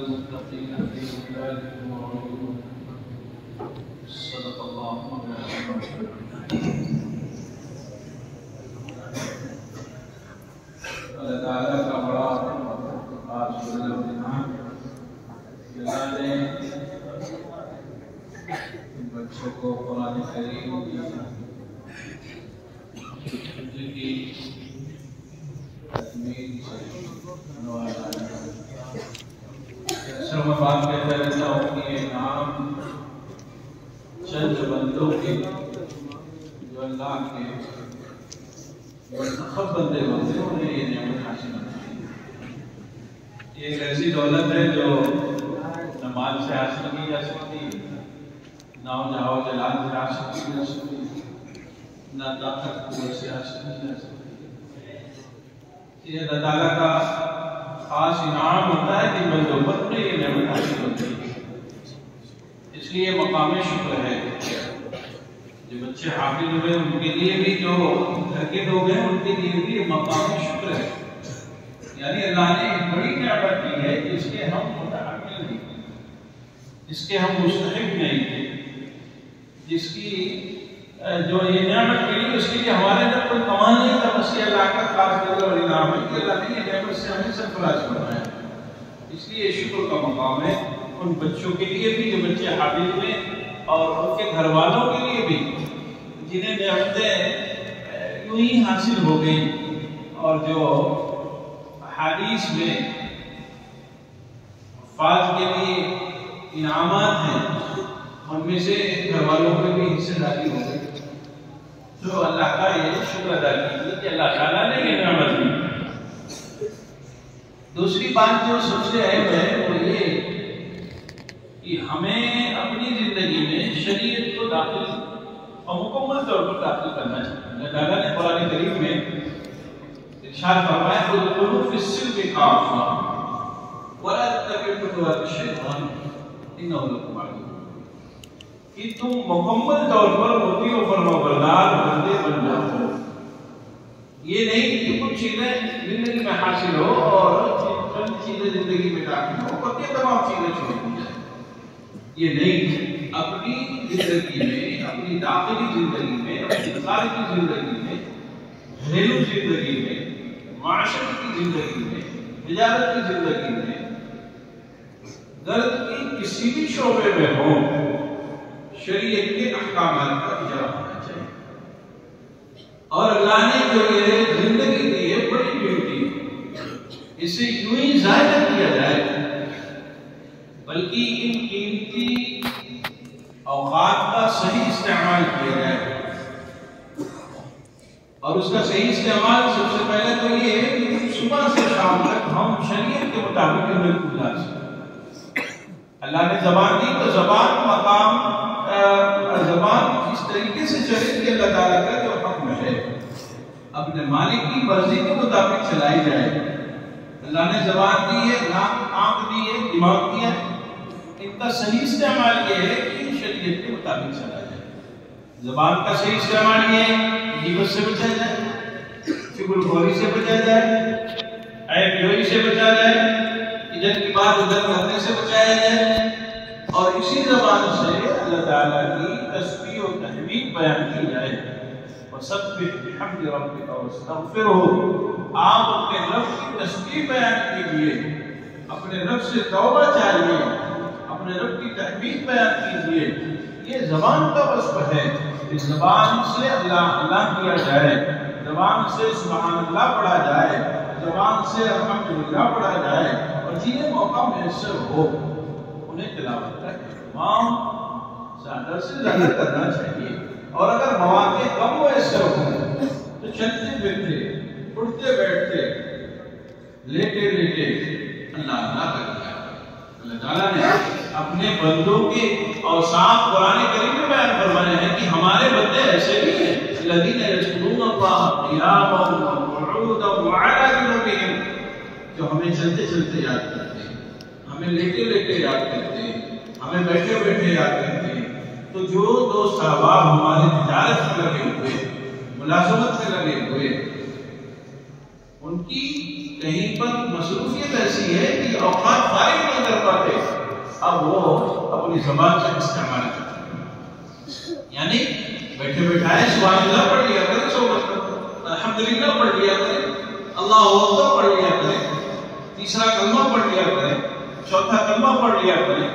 للمتقين في ظلال وعيون. صدق الله مولانا. اللہ تعالیٰ کا بڑا خاص فضل و انعام کہ اللہ نے ان بچوں کو قرآن کریم کی تکمیل سے نوازا ہے۔ اکثر میں بات کہتا رہتا ہوں کہ یہ نام چند بندوں کے جو اللہ کے منتخب بندے ہوتے ہیں انہیں یہ نعمت حاصل ہوتی ہے۔ یہ ایک ایسی دولت ہے جو نہ مال سے حاصل کی جا سکتی، نہ جاؤ جلال سے حاصل کی جا سکتی، نہ طاقت قوت سے حاصل کی جا سکتی۔ یہ اللہ تعالیٰ کا خاص انعام ہوتا ہے کہ بندوں پر یہ نعمت حاصل ہوتی ہے۔ اس لیے مقام شکر ہے جو بچے حافظ ہوئے ان کے لیے بھی، جو گھر کے لوگ ہیں ان کے لیے بھی مقام شکر ہے۔ یعنی اللہ نے ایک بڑی نعمت دی ہے جس کے ہم متحمل نہیں تھے، جس کے ہم مستحق نہیں تھے، جس کی جو یہ نعمت ملی اس کے لیے ہمارے اندر کوئی کمال نہیں تھا، بس یہ اللہ کا خاص فضل اور انعام ہے کہ اللہ نے یہ نعمت سے ہمیں سرفراز فرمایا۔ اس لیے شکر کا مقام ہے ان بچوں کے لیے بھی جو بچے حافظ ہوئے اور ان کے گھر والوں کے لیے بھی جنہیں نعمتیں یوں ہی حاصل ہو گئی، اور جو حدیث میں فاض کے لیے انعامات ہیں ان میں سے گھر والوں میں بھی حصہ داری ہو گئی۔ تو اللہ کا یہ شکر ادا کیجیے کہ اللہ تعالیٰ نے یہ نعمت دی۔ دوسری بات جو سب سے اہم ہے وہ یہ کہ ہمیں اپنی زندگی میں شریعت کو داخل اور مکمل طور پر داخل کرنا چاہیے۔ اللہ تعالیٰ نے قرآن کریم میں ارشاد فرمایا ادخلوا فی السلم کافہ ولا تتبعوا خطوات الشیطان انہ لکم عدو، کہ تم مکمل طور پر مطیع و فرمانبردار بندے بن جاؤ۔ یہ نہیں کہ کچھ چیزیں زندگی میں حاصل ہو اور چند چیزیں زندگی میں داخل ہو اور یہ تمام چیزیں چھوڑ دی جائیں۔ یہ نہیں، اپنی زندگی میں، اپنی داخلی زندگی میں، اپنی خارجی زندگی میں، گھریلو زندگی میں، معاشرت کی زندگی میں، تجارت کی زندگی میں، درد کی کسی بھی شعبے میں ہو، شریعت کے احکامات کا اجرا ہونا چاہیے۔ اور اللہ نے جو یہ زندگی دی ہے بڑی قیمتی، اسے یوں ہی ضائع نہ کیا جائے، بلکہ ان قیمتی اوقات کا صحیح استعمال کیا جائے۔ اور اس کا صحیح استعمال سب سے پہلے تو یہ ہے کہ صبح سے شام تک ہم شریعت کے مطابق عمل گزار سکیں۔ اللہ نے زبان دی تو زبان مقام زبان اس طریقے سے چلے کہ اللہ تعالیٰ کا جو حکم ہے اپنے مالک کی مرضی کے مطابق چلائی جائے۔ اللہ نے زبان دی ہے، آنکھ دی ہے، دماغ دیا ہے، ان کا صحیح استعمال یہ ہے کہ شریعت کے مطابق چلا جائے۔ زبان کا صحیح استعمال یہ ہے غیبت سے بچا جائے، چغل خوری سے بچا جائے، عیب جوئی سے بچا جائے، ادھر کی بات ادھر کرنے سے بچایا جائے، اور اسی زبان سے اللہ تعالیٰ کی تسبیح و تحمید بیان کی جائے۔ وَسَبِّحْ بِحَمْدِ رَبِّكَ وَاسْتَغْفِرْهُ، آپ اپنے رب کی تسبیح بیان کیجئے، اپنے رب سے توبہ چاہیے، اپنے رب کی تحمید بیان کیجئے۔ یہ زبان کا وصف ہے، اس زبان سے اللہ اللہ کیا جائے، زبان سے سبحان اللہ پڑھا جائے، زبان سے الحمدللہ پڑھا جائے، اور جنہیں موقع میسر ہو انہیں تلاوت کا اہتمام زیادہ سے زیادہ کرنا چاہیے۔ اور اگر مواقع کم میسر ہوں تو چلتے پھرتے، اٹھتے بیٹھتے، لیٹے لیٹے اللہ اللہ کرنا۔ اللہ تعالیٰ نے اپنے بندوں کے اوصاف قرآن کریم میں بیان فرمایا ہے کہ ہمارے بندے ایسے بھی ہیں الذین یذکرون اللہ قیاما وقعودا وعلی جنوبہم، جو ہمیں چلتے چلتے یاد کرتے ہیں، ہمیں لیٹے لیٹے یاد کرتے ہیں، ہمیں بیٹھے بیٹھے یاد کرتے ہیں۔ تو جو دوست احباب ہمارے تجارت سے لگے ہوئے، ملازمت سے لگے ہوئے، ان کی کہیں پر مصروفیت ایسی ہے کہ اوقات فارغ نہیں کر پاتے، اب وہ اپنی زبان سے استعمال کرتے ہیں. یعنی بیٹھے بیٹھائے سبحان اللہ پڑھ لیا کریں، صحبت الحمدللہ پڑھ لیا کریں، اللہ اکبر پڑھ لیا کریں، تیسرا کلمہ پڑھ لیا کریں، چوتھا کلمہ پڑھ لیا کریں.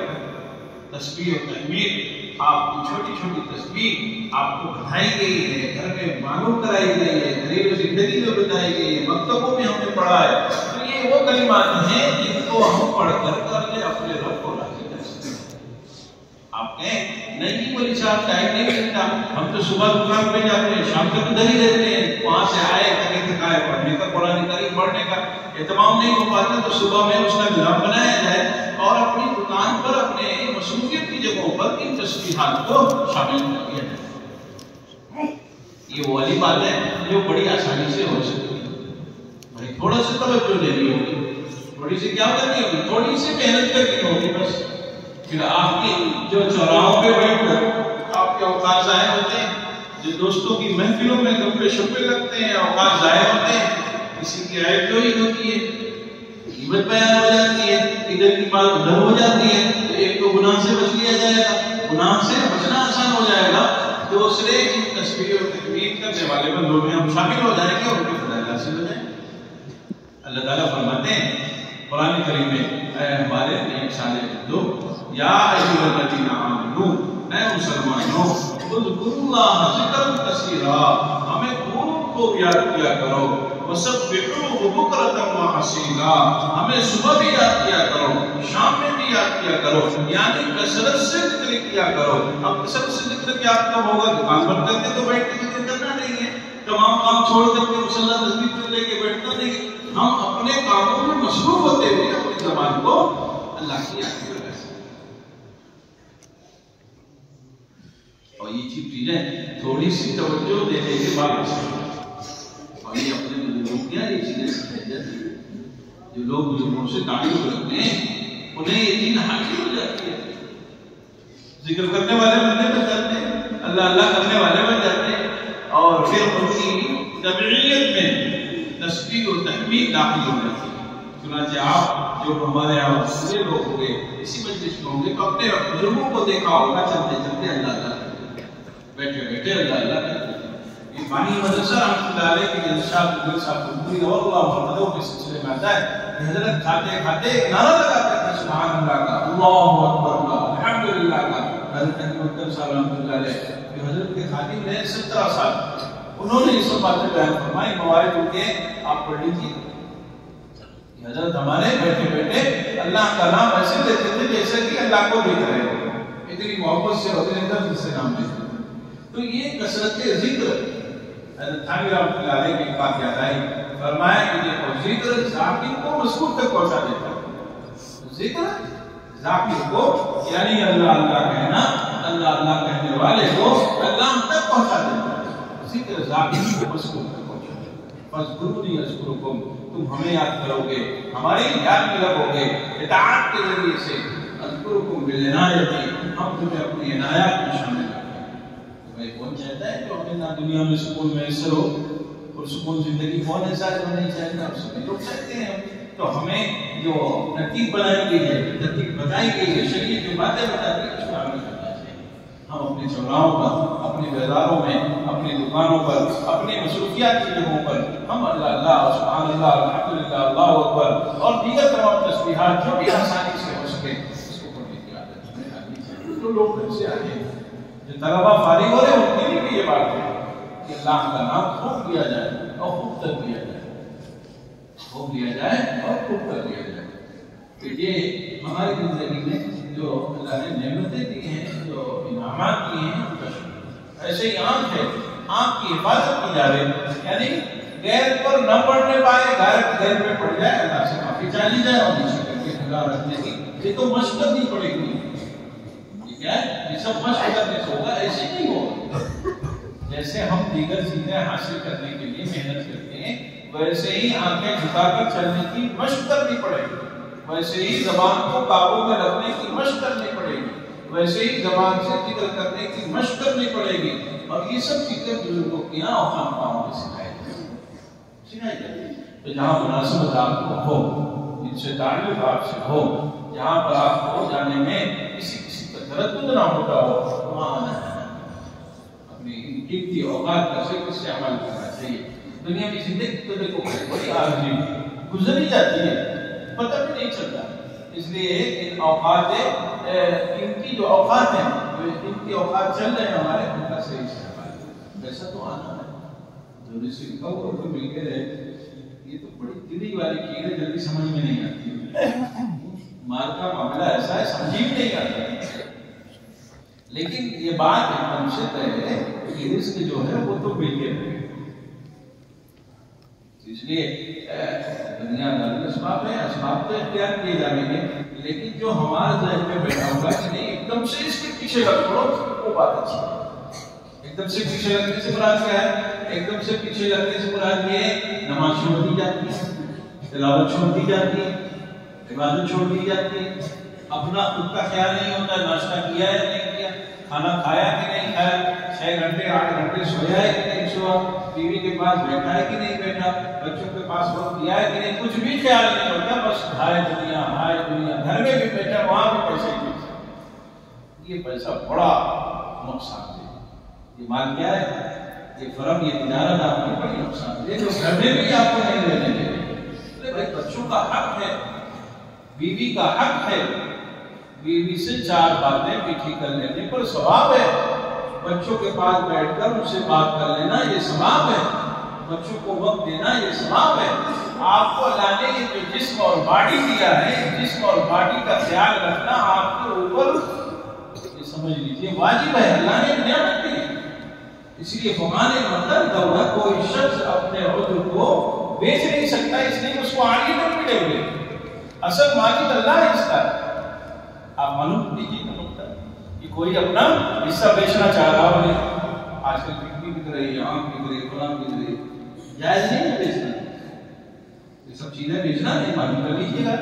تسبیح و تحمید، آپ کی چھوٹی چھوٹی تسبیح آپ کو بتائی گئی ہے، گھر میں معلوم کرائی گئی ہے، گھریلو زندگی میں بتائی گئی ہے، مکتبوں میں ہم نے پڑھا ہے. تو یہ وہ کلمات ہیں جن کو ہم پڑھ کر کے اپنے رب کو راضی کر سکتے ہیں. آپ کہیں نہیں جی کوئی صاحب ٹائم نہیں ملتا، ہم تو صبح دکان پہ جاتے ہیں، شام تک ادھر ہی رہتے ہیں، وہاں سے آئے تھکے تھکائے پڑھنے کا قرآن کریم پڑھنے کا اہتمام نہیں ہو پاتا، تو صبح میں اس کا نظام بنایا جائے اور اپنی دکان پر اپنے مصروفیت کی جگہوں پر ان تسبیحات کو شامل کر دیا جائے. یہ وہ والی بات ہے جو بڑی آسانی سے ہو سکتی ہے. بھائی تھوڑا سا توجہ دینی ہوگی، تھوڑی سی کیا کرنی ہوگی، تھوڑی سی محنت کرنی ہوگی بس. پھر آپ کی جو چوراہوں پہ بیٹھ کر آپ کے اوقات ضائع ہوتے ہیں، جو دوستوں کی محفلوں میں گپے شپے لگتے ہیں، اوقات ضائع ہوتے ہیں. کسی کی عیب جوئی ہوتی ہے، غیبت بیان ہو جاتی ہے، ادھر کی بات ادھر ہو جاتی ہے، تو ایک تو گناہ سے بچ لیا جائے گا، گناہ سے بچنا آسان ہو جائے گا، دوسرے ان تسبیح اور تحمید کرنے والے بندوں میں ہم شامل ہو جائیں گے اور ان کی فضائل حاصل ہو جائیں گے. اللہ تعالیٰ فرماتے ہیں قرآن کریم میں، اے ہمارے ایک سالے بندو، یا ایھا الذین آمنوا، اے مسلمانوں، اذکروا اللہ ذکرا کثیرا، ہمیں خوب خوب یاد کیا کرو، وسبحوہ بکرۃ وعصیلا، ہمیں صبح بھی یاد کیا کرو، شام میں بھی یاد کیا کرو، یعنی کثرت سے ذکر کیا کرو. اب کثرت سے ذکر کیا کب ہوگا؟ دکان پر کر کے تو بیٹھ کے ذکر کرنا نہیں ہے، تمام کام چھوڑ کر کے مصلی تصویر پر لے کے بیٹھنا نہیں ہے. ہم اپنے کاموں میں مصروف ہوتے ہوئے اپنی زبان کو اللہ کی یاد میں لگا سکتے ہیں. اور یہ چیزیں تھوڑی سی توجہ دینے کے بعد اور یہ اپنے بزرگوں کیا یہ چیزیں سمجھ جاتی ہیں. جو لوگ بزرگوں سے تعلق رکھتے ہیں انہیں یہ چیز حاصل ہو جاتی ہے. ذکر کرنے والے بندے بن جاتے ہیں، اللہ اللہ کرنے والے بن جاتے ہیں، اور پھر ان کی طبعیت میں تسبیح و تحمید داخل ہو جاتی ہے. چنانچہ آپ جو ہمارے یہاں پورے لوگ ہوں گے، اسی مجلس میں ہوں گے، تو اپنے بزرگوں کو دیکھا ہوگا چلتے چلتے اللہ اللہ، بیٹھے بیٹھے اللہ اللہ کرتے. یہ بانی مدرسہ رحمۃ اللہ علیہ کے ارشاد مدرسہ صاحب کو پوری اور اللہ محمدوں کے سلسلے میں آتا ہے کہ حضرت کھاتے کھاتے ایک نعرہ لگاتے تھے سبحان اللہ کا، اللہ اکبر کا، الحمدللہ کا. حضرت احمد صاحب رحمۃ اللہ علیہ جو حضرت کے خادم رہے 17 سال، انہوں نے یہ سب باتیں بیان فرمائی. موارد ان کے آپ پڑھ لیجیے. حضرت ہمارے بیٹھے بیٹھے اللہ کا نام ایسے لیتے تھے جیسے کہ اللہ کو دیکھ رہے ہو، اتنی محبت سے اور اتنے درد سے نام لیتے تھے. تو یہ کثرت ذکر حضرت تھانوی رحمۃ اللہ علیہ کی بات یاد آئی. فرمایا کہ دیکھو ذکر ذاکر کو مذکور تک پہنچا دیتا ہے. ذکر ذاکر کو یعنی اللہ اللہ کہنا، اللہ اللہ کہنے والے کو اللہ تک پہنچا دیتا ہے. ذکر ذاکر کو مذکور تک پہنچا دیتا ہے. فاذکرونی اذکرکم، تم ہمیں یاد کرو گے، ہماری یاد میں لگو گے، اطاعت کے ذریعے سے. اذکرکم بالعنایت، ہم تمہیں اپنی عنایت میں شامل کریں. بھائی کون چاہتا ہے کہ اپنے دنیا میں سکون میسر ہو اور سکون زندگی کون ایسا جو نہیں چاہتا؟ ہم سبھی لوگ چاہتے ہیں. تو ہمیں جو ترتیب بنائی گئی ہے، ترتیب بتائی گئی ہے، شریعت جو باتیں بتاتی ہے، اس پر عمل کرنا چاہیے. ہم اپنے چوراہوں پر، اپنے بازاروں میں، اپنی دکانوں پر، اپنے مصروفیات کی جگہوں پر ہم اللہ اللہ، سبحان اللہ، الحمدللہ، اللہ اکبر اور دیگر تمام تسبیحات جو بھی آسانی سے ہو سکے اس کو پڑھنے کی عادت ہمیں آنی چاہیے. تو لوگ گھر سے آئے جو طلبہ فارغ ہو رہے ہیں ان کے لیے بھی یہ بات ہے کہ اللہ کا نام خوب لیا جائے اور خوب تر لیا جائے، خوب لیا جائے اور خوب تر لیا جائے. کہ یہ ہماری زندگی میں جو اللہ نے نعمتیں دی ہیں، جو انعامات دیے ہیں، ان کا شکر. ایسے ہی آنکھ ہے، آنکھ کی حفاظت کی جا رہی، یعنی غیر پر نہ پڑھنے پائے، غیر پہ پڑ جائے، اللہ سے معافی چاہی جائے اور نیچے کر کے اللہ رکھنے کی. یہ تو مشق کرنی پڑے گی. یہ سب مشق کرنے سے ہوگا، ایسے نہیں ہوگا. جیسے ہم دیگر چیزیں حاصل کرنے کے لیے محنت کرتے ہیں، ویسے ہی آنکھیں جھکا کر چلنے کی مشق کرنی پڑے گی، ویسے ہی زبان کو قابو میں رکھنے کی مشق کرنی پڑے گی، ویسے ہی زبان سے ذکر کرنے کی مشق کرنی پڑے گی. اور یہ سب چیزیں بزرگوں کی یہاں اور خانقاہوں میں سکھائی جاتی ہیں. تو جہاں مناسبت آپ کو ہو، ان سے تعلق آپ سے ہو، جہاں پر آپ کو جانے میں کسی کا تردد نہ ہوتا ہو، وہاں اپنی قیمتی اوقات کا صحیح استعمال کرنا چاہیے۔ دنیا کی زندگی تو دیکھو بڑی عارضی گزر ہی جاتی ہے، پتہ بھی نہیں چلتا۔ اس لیے ان اوقات قیمتی جو اوقات ہیں، جو قیمتی اوقات چل رہے ہیں ہمارے، ان کا صحیح استعمال۔ ویسا تو آنا ہے جو رزق کا وہ تو مل کے رہے، یہ تو بڑی دلی والی چیز ہے، جلدی سمجھ میں نہیں آتی۔ مال کا معاملہ ایسا ہے سمجھ ہی نہیں آتا، لیکن یہ بات ایک دم سے طے ہے کہ رزق جو ہے وہ تو مل کے رہے۔ اس لیے دنیا داری اسباب ہے، اسباب تو اختیار کیے جائیں گے، لیکن جو ہمارے ذہن میں بیٹھا ہوگا کہ نہیں ایک دم سے اس کے پیچھے لگ پڑو، وہ بات اچھی ہے۔ ایک دم سے پیچھے لگنے سے مراد کیا ہے؟ ایک دم سے پیچھے لگنے سے مراد یہ نماز چھوڑ دی جاتی ہے، تلاوت چھوڑ دی جاتی ہے، عبادت چھوڑ دی جاتی ہے، اپنا خود کا خیال نہیں ہوتا، ناشتہ کیا ہے نہیں کیا، کھانا کھایا کہ نہیں کھایا، 6 گھنٹے 8 گھنٹے سویا ہے کہ نہیں سوا، بیوی کے پاس بیٹھا ہے کہ نہیں بیٹھا، بچوں کے پاس وقت دیا ہے کہ نہیں، کچھ بھی خیال نہیں ہوتا، بس ہائے دنیا ہائے دنیا، گھر میں بھی بیٹھا وہاں بھی پیسے ہی پیسے۔ یہ پیسہ بڑا نقصان ہے۔ یہ مال کیا ہے؟ یہ فرم، یہ تجارت آپ کو بڑی نقصان ہے، جو گھر میں بھی آپ کو نہیں رہنے دے رہے۔ بھائی بچوں کا حق ہے، بیوی کا حق ہے، بیوی سے 4 باتیں میٹھی کر لینے پر ثواب ہے۔ بچوں کے پاس بیٹھ کر ان سے بات کر لینا یہ ثواب ہے، بچوں کو وقت دینا یہ ثواب ہے۔ آپ کو اللہ نے یہ جو جسم اور باڈی دیا ہے، جسم اور باڈی کا خیال رکھنا آپ کے اوپر یہ سمجھ لیجیے واجب ہے، اللہ نے نعمت دی۔ اس لیے فمانے مطلب دولت کوئی شخص اپنے عذر کو بیچ نہیں سکتا، اس لیے اس کو آگے تک ملے ہوئے۔ اصل مالک اللہ ہے اس کا۔ آپ معلوم دیجیے کہ کہ کوئی اپنا حصہ بیچنا چاہ رہا ہو، نہیں آج کل بکری بک رہی ہے، آم بک رہی ہے، فلاں بک رہی ہے، جائز نہیں ہے بیچنا۔ یہ سب چیزیں بیچنا نہیں، معلوم کر لیجیے گا،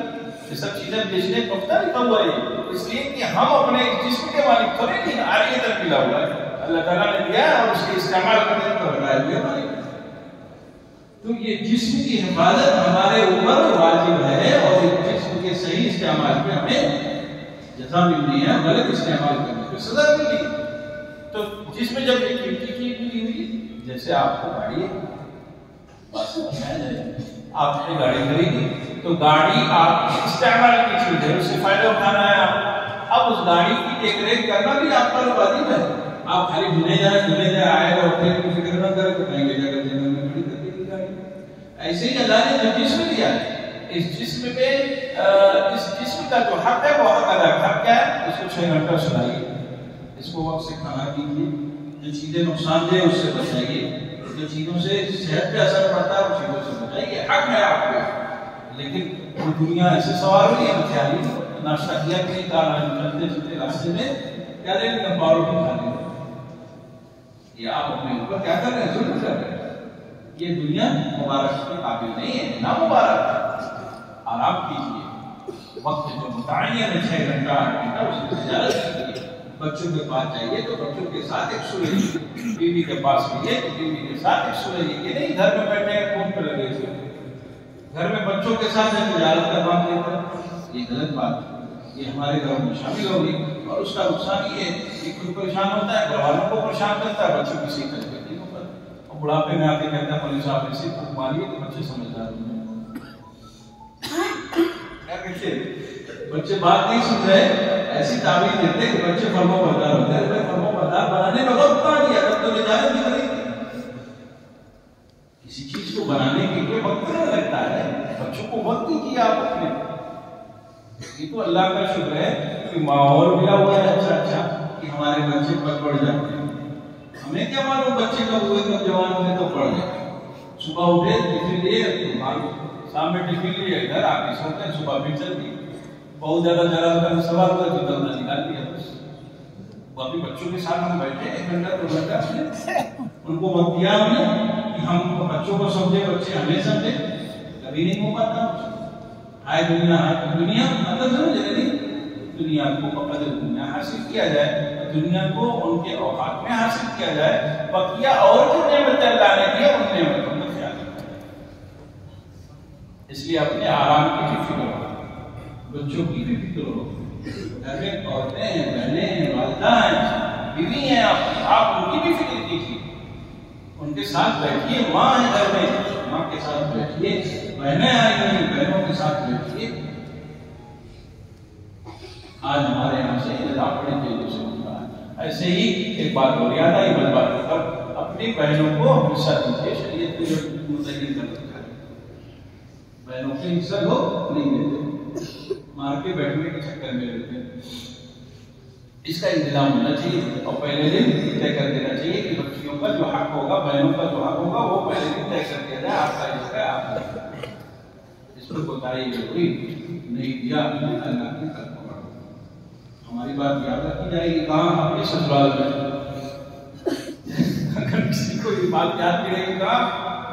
یہ سب چیزیں بیچنے کا پتہ لکھا ہوا ہے، اس لیے کہ ہم اپنے جسم کے مالک تھوڑے نہیں، آگے تک ملا ہوا ہے، اللہ تعالیٰ نے دیا ہے اور اس کے استعمال کرنے کو بتایا ہوئے مالک۔ تو یہ جسم کی حفاظت ہمارے اوپر واجب ہے، اور اس جسم کے صحیح استعمال پہ ہمیں جزا ملنی ہے، غلط استعمال کرنے پہ سزا ملنی ہے۔ تو جس میں جب ایک قیمتی چیز ملی ہوئی، جیسے آپ کو گاڑی ہے، بس آپ نے گاڑی خریدی تو گاڑی آپ کی استعمال کی چیز ہے، اس سے فائدہ اٹھانا ہے آپ۔ اب اس گاڑی کی دیکھ ریکھ کرنا بھی آپ پر واجب ہے۔ آپ خالی دھنے جائے آئے اور پھر فکر نہ کریں تو مہنگے جگہ جنگل میں کھڑی کر کے گاڑی۔ ایسے ہی اللہ نے جو جسم دیا ہے، اس جسم پہ اس جسم کا جو حق ہے وہ حق ادا کر کیا ہے، اس کو 6 گھنٹہ سلائیے، اس کو وقت سے کھانا دیجیے، جو چیزیں نقصان دہ اس سے بچائیے، جو چیزوں سے صحت پہ اثر پڑتا ہے وہ چیزوں سے بچائیے، حق ہے آپ کو۔ لیکن وہ دنیا ایسے سوال نہیں ہے، خیالی ناشتہ کیا کہ نہیں کھانا، چلتے چلتے راستے میں کیا لیں گے، پاروٹی کھا لیں گے، یہ آپ اپنے اوپر کیا کر رہے ہیں، ظلم کر رہے ہیں۔ یہ دنیا مبارک کے قابل نہیں ہے، نا مبارک ہے۔ آرام کیجیے، وقت جو متعین ہے 6 گھنٹہ 8 گھنٹہ اس کی تجارت کیجیے۔ بچوں کے پاس جائیے تو بچوں کے ساتھ ایک سو رہیے، بیوی کے پاس گئیے تو بیوی کے ساتھ ایک سو رہیے، یہ نہیں گھر میں بیٹھے ہیں فون پہ لگے ہوئے، گھر میں بچوں کے ساتھ تجارت کا کام لے کر، یہ غلط بات ہے۔ یہ ہمارے گھروں میں شامل ہوگی، اور اس کا نقصان یہ ہے کہ خود پریشان ہوتا ہے، گھر والوں کو پریشان کرتا ہے، بچوں کسی طرح کے نہیں ہوتا، اور بڑھاپے میں آ کے کہتا ہے پولیس صاحب ایسے خوب ماریے کہ بچے سمجھدار ہوں۔ بچے بات نہیں سن رہے، ایسی تعبیر دیتے کہ بچے فرما بردار ہوتے ہیں۔ بھائی فرما بردار بنانے میں وقت کہاں دیا، تب تو نجات نہیں بنی۔ کسی چیز کو بنانے کے لیے وقت نہیں لگتا ہے، بچوں کو وقت دیجیے آپ اپنے۔ یہ تو اللہ کا شکر ہے کہ ماحول ملا ہوا ہے اچھا کہ ہمارے بچے پڑھ جاتے ہیں۔ ہمیں کیا معلوم بچے کب ہوئے کب جوان ہوئے تو پڑھ گئے۔ صبح اٹھے ٹفن لیے، شام میں ٹفن لیے، گھر آ کے سوتے ہیں، صبح بھی چل دی، بہت زیادہ جلال کا سوال ہوا تو دردہ نکال دیا بس۔ باقی بچوں کے ساتھ ہم بیٹھے 1 گھنٹہ 2 گھنٹہ، ان کو وقت دیا ہم نے کہ ہم بچوں کو سمجھے، بچے ہمیں سمجھے، کبھی نہیں ہو پاتا۔ آئے دنیا مطلب سمجھ رہے نہیں، دنیا کو قدر دنیا حاصل کیا جائے، دنیا کو ان کے اوقات میں حاصل کیا جائے، بقیہ اور جو نعمت اللہ نے دیا ان نعمتوں کا خیال رکھا جائے۔ اس لیے اپنے آرام کی بھی فکر ہو، بچوں کی بھی فکر ہو، گھر میں عورتیں ہیں، بہنیں ہیں، والدہ ہیں، بیوی ہیں، آپ ان کی بھی فکر کیجیے، ان کے ساتھ بیٹھیے، ماں ہے گھر میں، ماں کے ساتھ بیٹھیے، بہنیں آئی ہیں، بہنوں کے ساتھ بیٹھیے۔ آج ہمارے یہاں سے نظام بڑی تیزی سے ہوتا ہے۔ ایسے ہی ایک بات ہو گیا تھا، یہ بل بات پر اپنی بہنوں کو حصہ دیجیے، شریعت کو جو متعین کر رکھا ہے، بہنوں کے حصہ لو نہیں دیتے، مار کے بیٹھنے کے چکر میں رہتے ہیں۔ اس کا انتظام ہونا چاہیے اور پہلے دن طے کر دینا چاہیے کہ بچیوں کا جو حق ہوگا، بہنوں کا جو حق ہوگا، وہ پہلے دن طے کر دیا جائے، آپ کا اس کا آپ کا، اس پر کوتاہی ضروری نہیں دیا، اللہ کی طرف ہماری بات یاد رکھی جائے گی کہاں؟ اپنے سسرال میں۔ اگر کسی کو یہ بات یاد نہیں رہے گی کہاں؟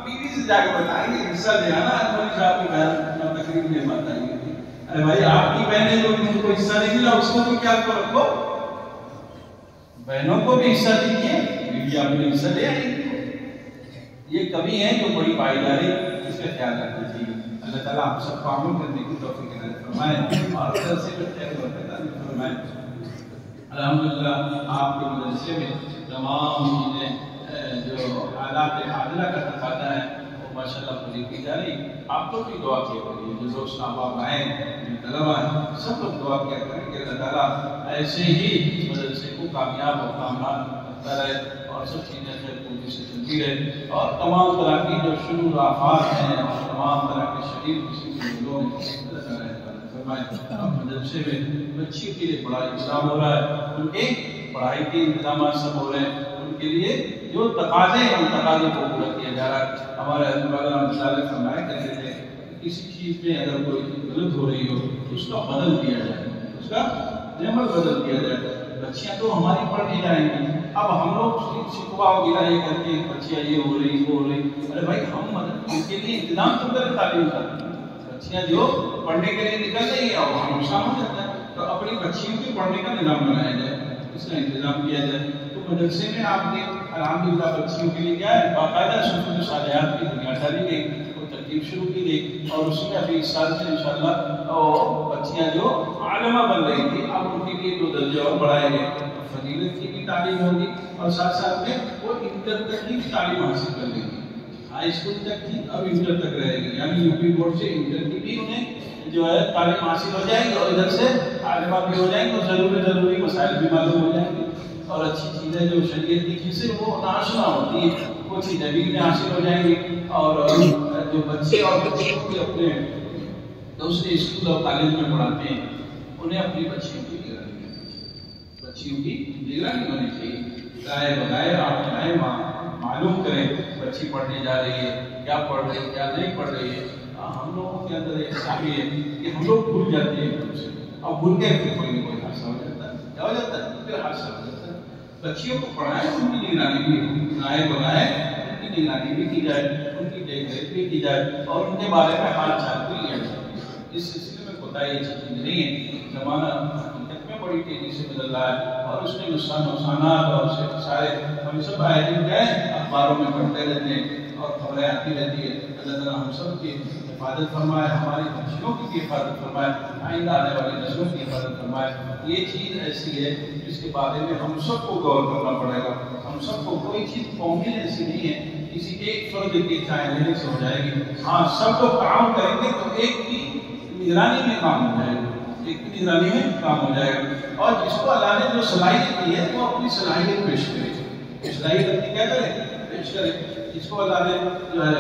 بیوی سے جا کے بتائیں گے، حصہ دیا نا مولوی صاحب کی بہن تقریب میں بتائیں گے، ارے بھائی آپ کی بہنیں جو ان کو حصہ نہیں ملا، اس کو بھی کیا کو رکھو، بہنوں کو بھی حصہ دیجیے، بیوی آپ نے حصہ دیا نہیں۔ یہ کمی ہے جو بڑی پائیداری، اس کا خیال رکھنا چاہیے۔ اللہ تعالیٰ ہم سب کو عمل کرنے کی توفیق عطا فرمائے اور سے فرمائے۔ الحمدللہ آپ کے مدرسے میں تمام چیزیں جو حالات عادلہ کا تقاضا ہے وہ ماشاءاللہ پوری کی جا رہی۔ آپ تو بھی دعا کیا کریے، جو دوست احباب آئے جو طلبہ ہیں سب لوگ دعا کیا کریں کہ اللہ تعالیٰ ایسے ہی مدرسے کو کامیاب اور کامیاب کرتا رہے اور سب چیزیں خیر پوری سے چلتی رہے، اور تمام طرح کی جو شرور آفات ہیں اور تمام طرح کے شدید قسم کے لوگوں میں اللہ تعالیٰ مدرسے میں بچیوں کے لیے بڑا انتظام ہو رہا ہے، ان کے پڑھائی کے انتظامات سب ہو رہے ہیں، ان کے لیے جو تقاضے ہیں ان تقاضوں کو پورا کیا جا رہا ہے۔ ہمارے حضرت والا مثال فرمایا کرتے تھے کسی چیز میں اگر کوئی غلط ہو رہی ہو تو اس کا بدل دیا جائے، اس کا نعمت بدل دیا جائے۔ بچیاں تو ہماری پڑھ نہیں جائیں گی، اب ہم لوگ شکوا وغیرہ یہ کر کے بچیاں یہ ہو رہی وہ ہو رہی، ارے بھائی ہم ان کے لیے انتظام تو کریں تعلیم کا، بچیاں جو پڑھنے کے لیے نکل رہی ہیں اور ہم نقصان ہو جاتا ہے، تو اپنی بچیوں کے پڑھنے کا نظام بنایا جائے، اس کا انتظام کیا جائے۔ تو مدرسے میں آپ نے الحمدللہ بچیوں کے لیے کیا ہے باقاعدہ سنت صالحات کی بنیاد ڈالی گئی، وہ ترتیب شروع کی گئی، اور اس میں ابھی اس سال سے انشاءاللہ بچیاں جو عالمہ بن رہی تھی اب ان کے لیے 2 درجے اور بڑھائے گئے، فضیلت کی بھی تعلیم ہوگی اور ساتھ ساتھ میں وہ انٹر تک کی تعلیم حاصل کر لیں گی، ہائی اسکول تک کی اب انٹر تک رہے گی، یعنی یو پی بورڈ سے انٹر کی بھی انہیں جو ہے تعلیم حاصل ہو جائے گی اور ادھر سے عالمہ بھی ہو جائیں گے، تو ضروری مسائل بھی معلوم ہو جائیں گے، اور اچھی چیزیں جو شریعت کی چیزیں وہ ناشنا ہوتی ہے وہ چیزیں بھی انہیں حاصل ہو جائیں گی، اور جو بچے اور بچوں کے اپنے دوسرے اسکول اور کالج میں پڑھاتے ہیں انہیں اپنی بچیوں کی نگرانی ہونی چاہیے، رائے بغیر آپ جائیں وہاں معلوم کریں بچی پڑھنے جا رہی ہے، کیا پڑھ رہی ہے کیا نہیں پڑھ رہی ہے۔ ہم لوگوں کے اندر ایک خامی ہے کہ ہم لوگ بھول جاتے ہیں ایک دوسرے کو، اور بھول گئے پھر کوئی نہ کوئی حادثہ ہو جاتا ہے، کیا ہو جاتا ہے پھر حادثہ ہو جاتا ہے۔ بچیوں کو پڑھائیں، ان کی نگرانی بھی ہو، رائے بغائیں ان کی نگرانی بھی کی جائے، ان کی دیکھ ریکھ بھی کی جائے اور ان کے بارے میں حال چال بھی لیا جائے۔ اس سلسلے میں کوتاہی ایسی چیز نہیں ہے، زمانہ حقیقت میں بڑی تیزی سے بدل رہا ہے اور اس میں نقصانات اور اس کے سارے ہم سب آئے دن گئے اخباروں میں پڑھتے رہتے ہیں اور خبریں آتی رہتی ہے۔ اللہ تعالیٰ ہم سب کی حفاظت فرمائے، ہماری بچیوں کی بھی حفاظت فرمائے، آئندہ آنے والی نسلوں کی حفاظت فرمائے۔ یہ چیز ایسی ہے جس کے بارے میں ہم سب کو غور کرنا پڑے گا، ہم سب کو کوئی چیز قومی ایسی نہیں ہے کسی ایک فرد کے چائے لینے سے ہو جائے گی، ہاں سب کو کام کریں گے تو ایک کی نگرانی میں کام ہو جائے گا، ایک کی نگرانی میں کام ہو جائے گا، اور جس کو اللہ نے جو صلاحیت دی ہے وہ اپنی صلاحیت پیش کرے، صلاحیت اپنی کیا کرے پیش کرے، جس کو اللہ نے جو ہے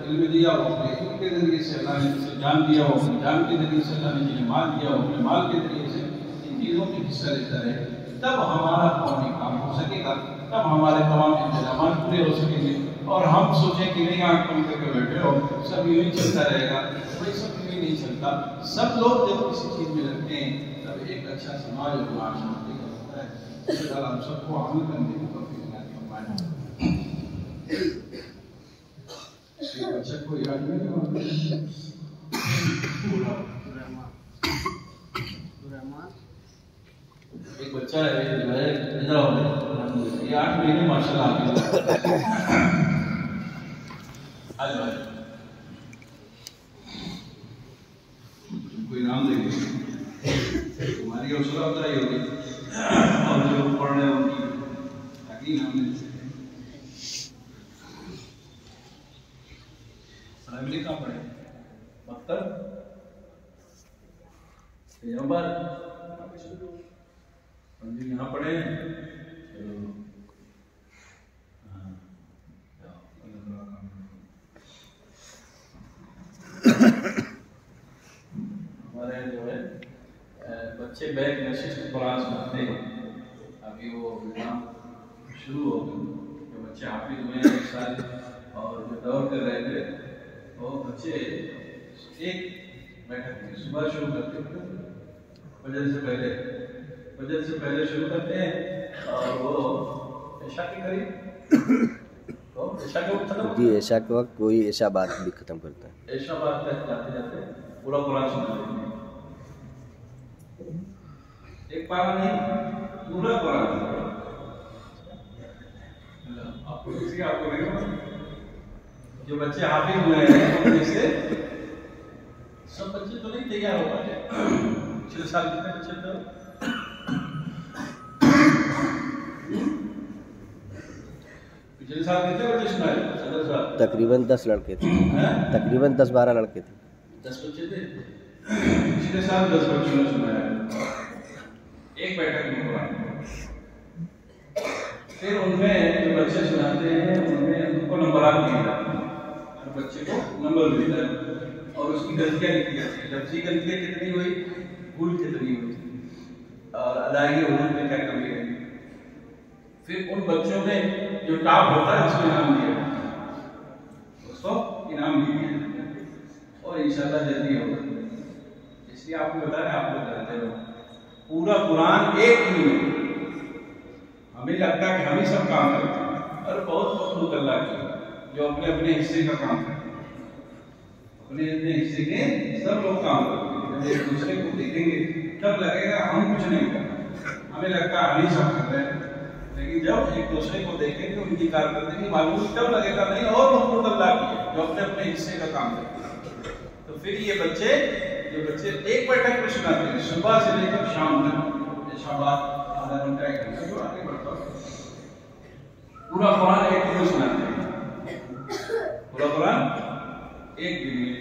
علم دیا وہ اپنے علم کے ذریعے سے، اللہ نے جسے جان دیا وہ اپنی جان کے ذریعے سے، اللہ نے جنہیں مال دیا وہ اپنے مال کے ذریعے سے ان چیزوں میں حصہ لیتا رہے، تب ہمارا قومی کام ہو سکے گا، تب ہمارے تمام انتظامات پورے ہو سکیں گے، اور ہم سوچیں کہ نہیں آنکھ بند کر کے بیٹھے ہو سب یوں ہی چلتا رہے گا، بھائی سب یوں ہی نہیں چلتا، سب لوگ جب کسی چیز میں لگتے ہیں تب ایک اچھا سماج اور معاشرہ ہوتا ہے۔ اللہ تعالیٰ ہم سب کو عمل کرنے کی توفیق عطا فرمائے۔ بچہ کو یاد نہیں ایک بچہ ہے جو ہے پیدا ہو گیا، یہ 8 مہینے ماشاء اللہ آگے انعام دیں گے، ہماری حوصلہ افزائی ہوگی اور جو پڑھ رہے ہیں ان کی تاکہ انعام مل سکے۔ پڑھائی کہاں پڑھے؟ مکتب یہاں پر یہاں پڑھے ہمارے جو ہے بچے بیک نشست قرآن سنتے ہیں، ابھی وہ نظام شروع ہو گئے، جو بچے حافظ ہوئے ہیں ایک سال اور جو دور کر رہے تھے وہ بچے ایک بیٹھک میں صبح شروع کرتے ہیں، فجر سے پہلے شروع کرتے ہیں اور وہ عشاء کے قریب عشاء کے وقت ختم، جی عشاء کے وقت کوئی عشاء بعد بھی ختم کرتا ہے، عشاء بعد تک جاتے جاتے پورا قرآن سنا دیتے ہیں، ایک پارہ نہیں پورا قرآن۔ آپ کو نہیں، جو بچے حافظ ہوئے ہیں ان میں سے سب بچے تو نہیں تیار ہو پاتے، پچھلے سال کتنے بچے تھے؟ پچھلے سال کتنے بچے سنائے؟ صدر صاحب تقریباً 10 لڑکے تھے، تقریباً 10-12 لڑکے تھے، 10 بچے تھے، پچھلے سال 10 بچوں نے سنایا ایک بیٹھک میں قرآن۔ پھر ان میں جو بچے سناتے ہیں ان میں ان کو نمبرات دیے جاتے ہیں، ہر بچے کو نمبر ملتا ہے اور اس کی غلطیاں لکھی جاتی ہیں، لفظی غلطیاں کتنی ہوئی، بھول کتنی ہوئی اور ادائیگی حروف میں کیا کمی رہی۔ پھر ان بچوں میں جو ٹاپ ہوتا ہے اس کو انعام دیا جاتا ہے، اس کو انعام بھی دیا جاتا ہے اور انشاءاللہ جلدی ہوگا۔ اس لیے آپ کو بتایا آپ لوگ کرتے رہو، پورا قرآن ایک دن میں۔ ہمیں لگتا ہے کہ ہم ہی سب کام کرتے ہیں اور بہت مخلوق اللہ کی جو اپنے اپنے حصے کا کام کرتے ہیں، اپنے اپنے حصے کے سب لوگ کام کرتے ہیں۔ جب ایک دوسرے کو دیکھیں گے تب لگے گا ہم کچھ نہیں کر رہے، ہمیں لگتا ہے ہم ہی سب کر رہے ہیں، لیکن جب ایک دوسرے کو دیکھیں گے ان کی کارکردگی معلوم تب لگے گا نہیں اور مخلوق اللہ کی ہے جو اپنے اپنے حصے کا کام کرتے ہیں۔ تو پھر یہ بچے ایک بیٹھک میں سناتے ہیں صبح سے لے کر شام تک، عشاء بعد آدھا گھنٹہ ایک گھنٹہ جو آگے بڑھتا ہے، پورا قرآن ایک دن میں سناتے ہیں، پورا قرآن ایک دن میں۔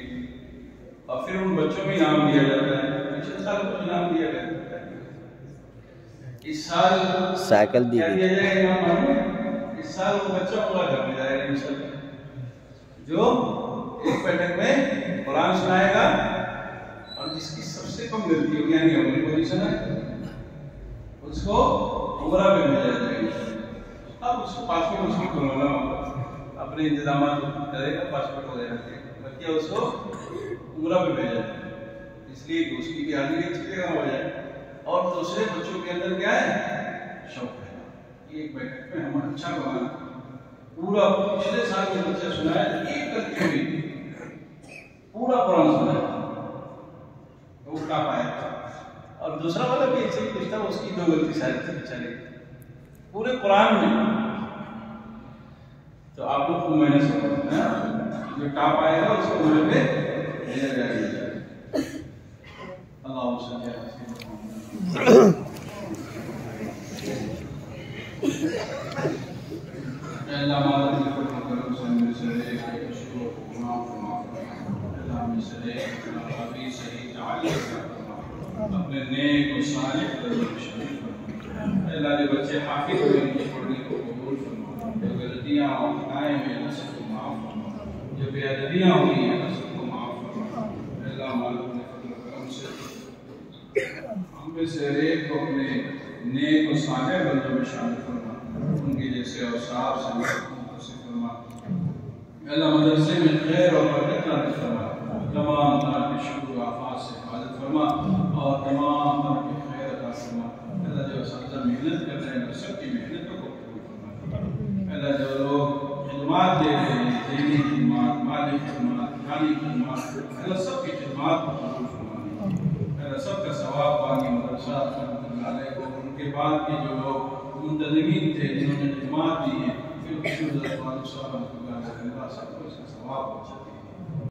اور پھر ان بچوں میں انعام دیا جاتا ہے، پچھلے سال کو انعام دیا گیا، اس سال سائیکل دی گئی، جائے گا انعام معلوم، اس سال وہ بچہ پورا گھر میں جائے گا انشاءاللہ، جو ایک بیٹھک میں قرآن سنائے گا اور جس کی سب سے کم غلطی ہوگی یعنی اپنی پوزیشن ہے اس کو عمرہ پہ بھیجا جائے گا۔ اب اس کو پاسپورٹ اس کو کھلوانا ہوگا، اپنے انتظامات کرے گا پاسپورٹ وغیرہ کے، بلکہ اس کو عمرہ پہ بھیجا جائے، اس لیے کہ اس کی بھی حاضری اچھی جگہ ہو جائے اور دوسرے بچوں کے اندر کیا ہے، شوق ہے کہ ایک بیٹھک میں ہم اچھا بنا پورا۔ پچھلے سال میں بچہ سنایا ایک غلطی ہوئی، پورا قرآن سنایا وہ اٹھا پایا تھا، اور دوسرا والا بھی ایسے ہی کچھ تھا، اس کی 2 غلطی شاید سے چلے پورے قرآن میں۔ تو آپ لوگ کو میں نے سمجھا جو ٹاپ آئے گا اس کو عمرے پہ بھیجا جائے گا۔ اللہ صلی اللہ اپنے نیک و صالح اللہ جو بچے حافظ ہوئے ان کی پڑھنے کو قبول فرما، جو غلطیاں اور خطائیں ہوئیں اللہ سب کو معاف فرما، جو بے ادبیاں ہوئی ہیں اللہ سب کو معاف فرما۔ اللہ مالک نے فضل و کرم سے ہم میں سے ہر ایک کو اپنے نیک و صالح بندوں میں شامل فرما، ان کے جیسے اوصاف سے نصیب فرما۔ اللہ مدرسے میں خیر اور برکت نازل فرما، تمام طرح کے شکر و آفات سے حفاظت فرما اور تمام طرح کے خیر عطا فرما۔ اللہ جو اساتذہ محنت کر رہے ہیں سب کی محنتوں کو قبول فرما۔ اللہ جو لوگ خدمات دے رہے ہیں، ذہنی خدمات، مالی خدمات، جانی خدمات، اللہ سب کی خدمات کو قبول فرما۔ اللہ سب کا ثواب پانی مدرسہ رحمۃ اللہ علیہ کو، ان کے بعد کے جو لوگ منتظمین تھے جنہوں نے خدمات دی ہیں، پھر کسی رحمۃ اللہ علیہ سب کو اس کا ثواب پہنچا۔